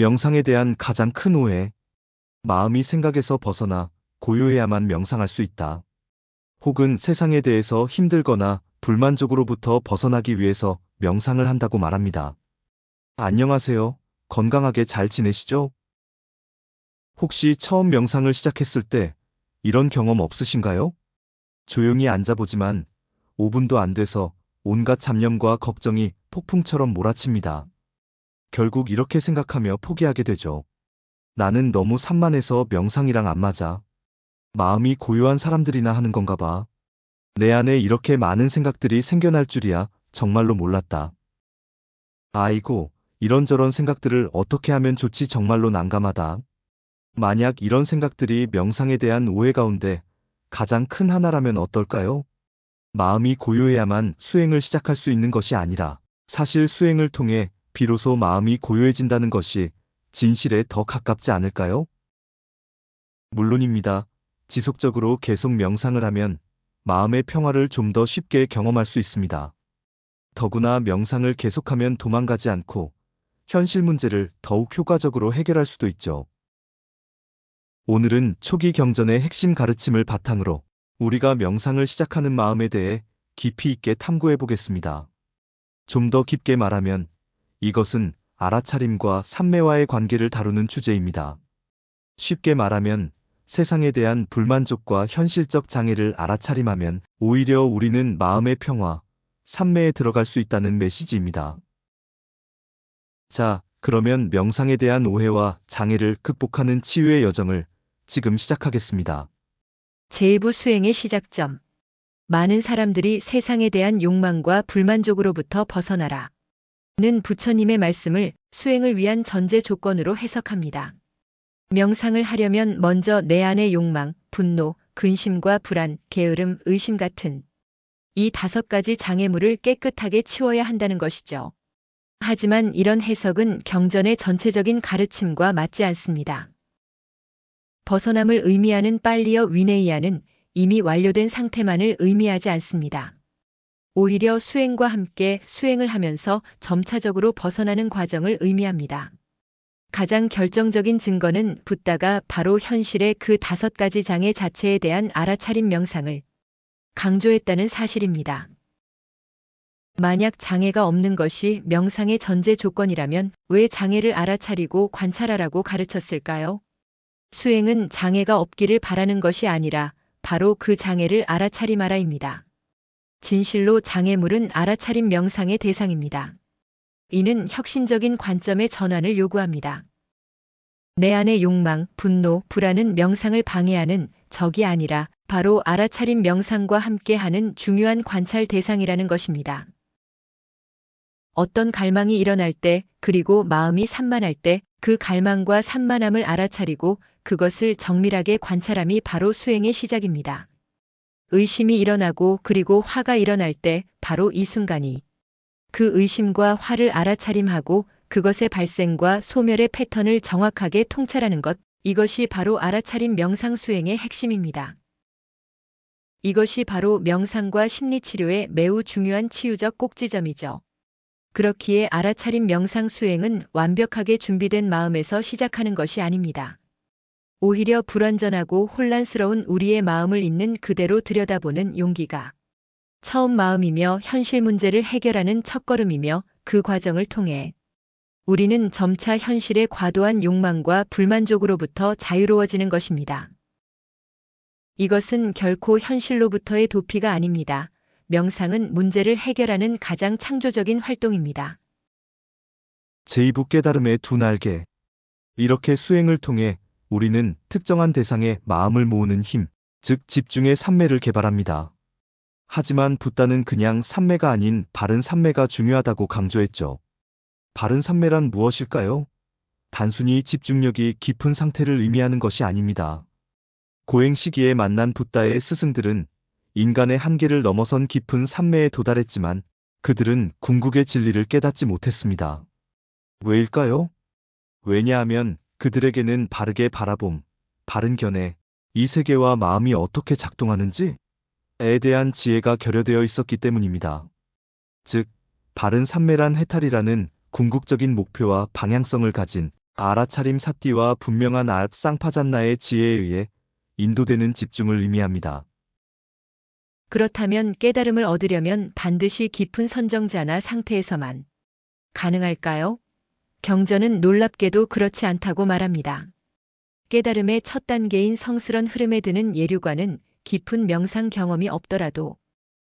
명상에 대한 가장 큰 오해. 마음이 생각에서 벗어나 고요해야만 명상할 수 있다. 혹은 세상에 대해서 힘들거나 불만족으로부터 벗어나기 위해서 명상을 한다고 말합니다. 안녕하세요. 건강하게 잘 지내시죠? 혹시 처음 명상을 시작했을 때 이런 경험 없으신가요? 조용히 앉아보지만 5분도 안 돼서 온갖 잡념과 걱정이 폭풍처럼 몰아칩니다. 결국 이렇게 생각하며 포기하게 되죠. 나는 너무 산만해서 명상이랑 안 맞아. 마음이 고요한 사람들이나 하는 건가 봐. 내 안에 이렇게 많은 생각들이 생겨날 줄이야 정말로 몰랐다. 아이고, 이런저런 생각들을 어떻게 하면 좋지 정말로 난감하다. 만약 이런 생각들이 명상에 대한 오해 가운데 가장 큰 하나라면 어떨까요? 마음이 고요해야만 수행을 시작할 수 있는 것이 아니라 사실 수행을 통해 비로소 마음이 고요해진다는 것이 진실에 더 가깝지 않을까요? 물론입니다. 지속적으로 계속 명상을 하면 마음의 평화를 좀 더 쉽게 경험할 수 있습니다. 더구나 명상을 계속하면 도망가지 않고 현실 문제를 더욱 효과적으로 해결할 수도 있죠. 오늘은 초기 경전의 핵심 가르침을 바탕으로 우리가 명상을 시작하는 마음에 대해 깊이 있게 탐구해 보겠습니다. 좀 더 깊게 말하면 이것은 알아차림과 삼매와의 관계를 다루는 주제입니다. 쉽게 말하면 세상에 대한 불만족과 현실적 장애를 알아차림하면 오히려 우리는 마음의 평화, 삼매에 들어갈 수 있다는 메시지입니다. 자, 그러면 명상에 대한 오해와 장애를 극복하는 치유의 여정을 지금 시작하겠습니다. 제1부 수행의 시작점. 많은 사람들이 세상에 대한 욕망과 불만족으로부터 벗어나라 는 부처님의 말씀을 수행을 위한 전제 조건으로 해석합니다. 명상을 하려면 먼저 내 안의 욕망, 분노, 근심과 불안, 게으름, 의심 같은 이 5가지 장애물을 깨끗하게 치워야 한다는 것이죠. 하지만 이런 해석은 경전의 전체적인 가르침과 맞지 않습니다. 벗어남을 의미하는 빨리어 위네이아는 이미 완료된 상태만을 의미하지 않습니다. 오히려 수행과 함께 수행을 하면서 점차적으로 벗어나는 과정을 의미합니다. 가장 결정적인 증거는 붓다가 바로 현실의 그 5가지 장애 자체에 대한 알아차림 명상을 강조했다는 사실입니다. 만약 장애가 없는 것이 명상의 전제 조건이라면 왜 장애를 알아차리고 관찰하라고 가르쳤을까요? 수행은 장애가 없기를 바라는 것이 아니라 바로 그 장애를 알아차림하라입니다. 진실로 장애물은 알아차림 명상의 대상입니다. 이는 혁신적인 관점의 전환을 요구합니다. 내 안의 욕망, 분노, 불안은 명상을 방해하는 적이 아니라 바로 알아차림 명상과 함께하는 중요한 관찰 대상이라는 것입니다. 어떤 갈망이 일어날 때, 그리고 마음이 산만할 때 그 갈망과 산만함을 알아차리고 그것을 정밀하게 관찰함이 바로 수행의 시작입니다. 의심이 일어나고 그리고 화가 일어날 때 바로 이 순간이 그 의심과 화를 알아차림하고 그것의 발생과 소멸의 패턴을 정확하게 통찰하는 것, 이것이 바로 알아차림 명상 수행의 핵심입니다. 이것이 바로 명상과 심리치료의 매우 중요한 치유적 꼭지점이죠. 그렇기에 알아차림 명상 수행은 완벽하게 준비된 마음에서 시작하는 것이 아닙니다. 오히려 불완전하고 혼란스러운 우리의 마음을 있는 그대로 들여다보는 용기가 처음 마음이며 현실 문제를 해결하는 첫걸음이며 그 과정을 통해 우리는 점차 현실의 과도한 욕망과 불만족으로부터 자유로워지는 것입니다. 이것은 결코 현실로부터의 도피가 아닙니다. 명상은 문제를 해결하는 가장 창조적인 활동입니다. 제2부 깨달음의 2날개. 이렇게 수행을 통해 우리는 특정한 대상에 마음을 모으는 힘, 즉 집중의 삼매를 개발합니다. 하지만 붓다는 그냥 삼매가 아닌 바른 삼매가 중요하다고 강조했죠. 바른 삼매란 무엇일까요? 단순히 집중력이 깊은 상태를 의미하는 것이 아닙니다. 고행 시기에 만난 붓다의 스승들은 인간의 한계를 넘어선 깊은 삼매에 도달했지만 그들은 궁극의 진리를 깨닫지 못했습니다. 왜일까요? 왜냐하면 그들에게는 바르게 바라봄, 바른 견해, 이 세계와 마음이 어떻게 작동하는지에 대한 지혜가 결여되어 있었기 때문입니다. 즉, 바른 삼매란 해탈이라는 궁극적인 목표와 방향성을 가진 알아차림 사띠와 분명한 쌍파잔나의 지혜에 의해 인도되는 집중을 의미합니다. 그렇다면 깨달음을 얻으려면 반드시 깊은 선정자나 상태에서만 가능할까요? 경전은 놀랍게도 그렇지 않다고 말합니다. 깨달음의 첫 단계인 성스런 흐름에 드는 예류관은 깊은 명상 경험이 없더라도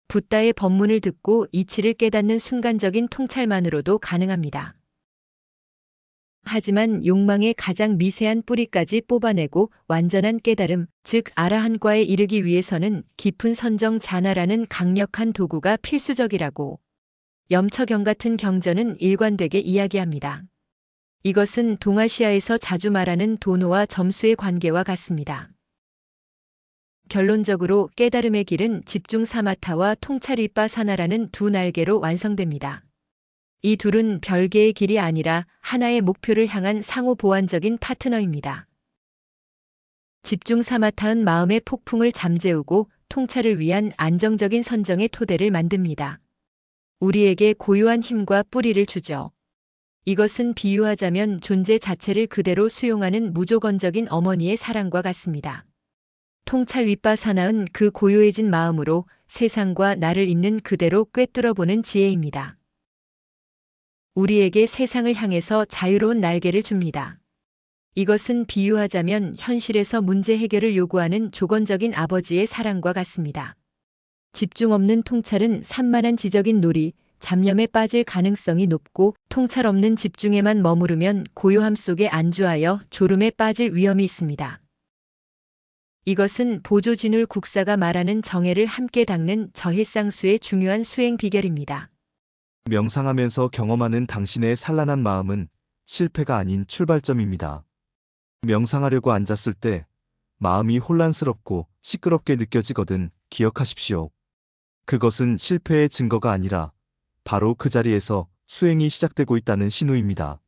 붓다의 법문을 듣고 이치를 깨닫는 순간적인 통찰만으로도 가능합니다. 하지만 욕망의 가장 미세한 뿌리까지 뽑아내고 완전한 깨달음, 즉 아라한과에 이르기 위해서는 깊은 선정 자나라는 강력한 도구가 필수적이라고 염처경 같은 경전은 일관되게 이야기합니다. 이것은 동아시아에서 자주 말하는 도노와 점수의 관계와 같습니다. 결론적으로 깨달음의 길은 집중 사마타와 통찰 위빠사나라는 두 날개로 완성됩니다. 이 둘은 별개의 길이 아니라 하나의 목표를 향한 상호 보완적인 파트너입니다. 집중 사마타는 마음의 폭풍을 잠재우고 통찰을 위한 안정적인 선정의 토대를 만듭니다. 우리에게 고유한 힘과 뿌리를 주죠. 이것은 비유하자면 존재 자체를 그대로 수용하는 무조건적인 어머니의 사랑과 같습니다. 통찰 위빠사나는 그 고요해진 마음으로 세상과 나를 있는 그대로 꿰뚫어보는 지혜입니다. 우리에게 세상을 향해서 자유로운 날개를 줍니다. 이것은 비유하자면 현실에서 문제 해결을 요구하는 조건적인 아버지의 사랑과 같습니다. 집중 없는 통찰은 산만한 지적인 놀이, 잡념에 빠질 가능성이 높고 통찰 없는 집중에만 머무르면 고요함 속에 안주하여 졸음에 빠질 위험이 있습니다. 이것은 보조진울 국사가 말하는 정해를 함께 닦는 저해쌍수의 중요한 수행 비결입니다. 명상하면서 경험하는 당신의 산란한 마음은 실패가 아닌 출발점입니다. 명상하려고 앉았을 때 마음이 혼란스럽고 시끄럽게 느껴지거든 기억하십시오. 그것은 실패의 증거가 아니라 바로 그 자리에서 수행이 시작되고 있다는 신호입니다.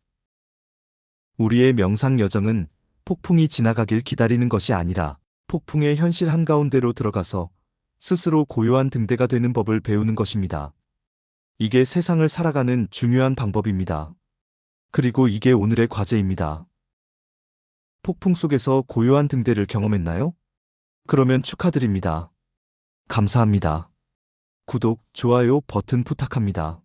우리의 명상 여정은 폭풍이 지나가길 기다리는 것이 아니라 폭풍의 현실 한가운데로 들어가서 스스로 고요한 등대가 되는 법을 배우는 것입니다. 이게 세상을 살아가는 중요한 방법입니다. 그리고 이게 오늘의 과제입니다. 폭풍 속에서 고요한 등대를 경험했나요? 그러면 축하드립니다. 감사합니다. 구독, 좋아요 버튼 부탁합니다.